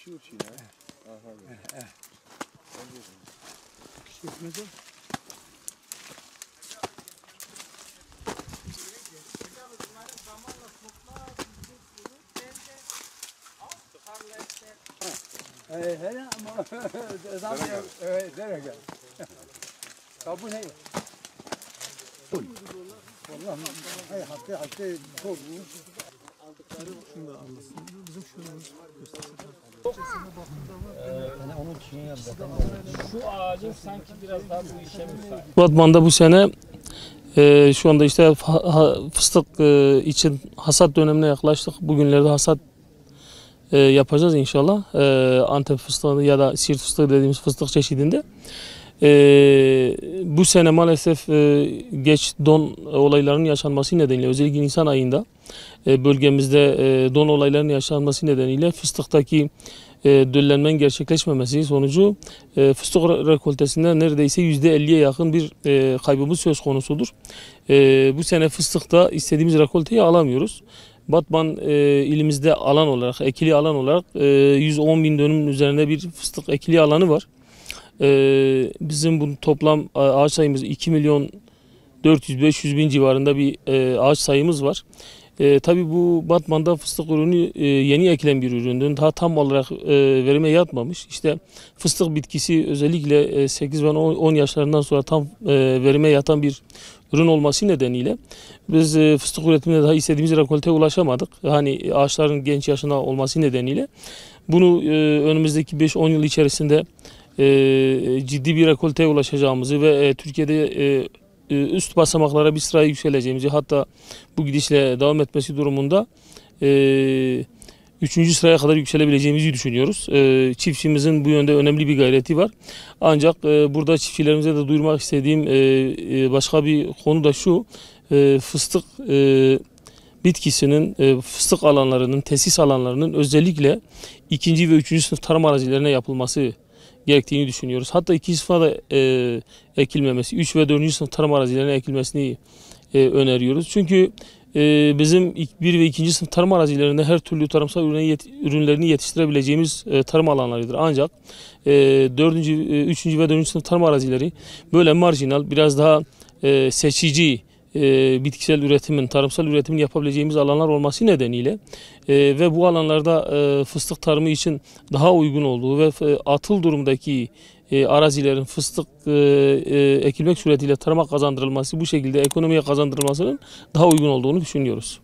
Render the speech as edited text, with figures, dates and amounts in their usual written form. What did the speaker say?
kişi uçuyor ya. Aha. Kişi etmez o. Hele ama zaman nereye gel? Kabul ne? Vallahi hatta çok Bizim şunumuz Şu ağacın sanki biraz daha bu işe müsait. Batman'da bu sene şu anda işte fıstık için hasat dönemine yaklaştık. Bugünlerde hasat yapacağız inşallah. Antep fıstığı ya da Siirt fıstığı dediğimiz fıstık çeşidinde. Bu sene maalesef geç don olaylarının yaşanması nedeniyle özellikle Nisan ayında bölgemizde don olaylarının yaşanması nedeniyle fıstıktaki döllenmenin gerçekleşmemesi sonucu fıstık rekoltesinde neredeyse %50'ye yakın bir kaybımız söz konusudur. Bu sene fıstıkta istediğimiz rekolteyi alamıyoruz. Batman ilimizde alan olarak, ekili alan olarak 110 bin dönümün üzerinde bir fıstık ekili alanı var. Bizim bu toplam ağaç sayımız 2 milyon 400-500 bin civarında bir ağaç sayımız var. Tabii bu Batman'da fıstık ürünü yeni ekilen bir üründür. Daha tam olarak verime yatmamış. İşte fıstık bitkisi özellikle 8 ve 10 yaşlarından sonra tam verime yatan bir ürün olması nedeniyle biz fıstık üretiminde daha istediğimiz rekolteye ulaşamadık. Hani ağaçların genç yaşında olması nedeniyle bunu önümüzdeki 5-10 yıl içerisinde ciddi bir rekolteye ulaşacağımızı ve Türkiye'de üst basamaklara bir sıraya yükseleceğimizi, hatta bu gidişle devam etmesi durumunda 3. sıraya kadar yükselebileceğimizi düşünüyoruz. Çiftçimizin bu yönde önemli bir gayreti var. Ancak burada çiftçilerimize de duyurmak istediğim başka bir konu da şu: fıstık bitkisinin, fıstık alanlarının, tesis alanlarının özellikle 2. ve 3. sınıf tarım arazilerine yapılması gerektiğini düşünüyoruz. Hatta 2. sınıfa da ekilmemesi, 3 ve 4. sınıf tarım arazilerine ekilmesini öneriyoruz. Çünkü bizim 1 ve 2. sınıf tarım arazilerinde her türlü tarımsal ürünlerini yetiştirebileceğimiz tarım alanlarıdır. Ancak 4. 3. ve 4. sınıf tarım arazileri böyle marjinal, biraz daha seçici bitkisel üretimin, tarımsal üretimin yapabileceğimiz alanlar olması nedeniyle ve bu alanlarda fıstık tarımı için daha uygun olduğu ve atıl durumdaki arazilerin fıstık ekilmek suretiyle tarıma kazandırılması, bu şekilde ekonomiye kazandırılmasının daha uygun olduğunu düşünüyoruz.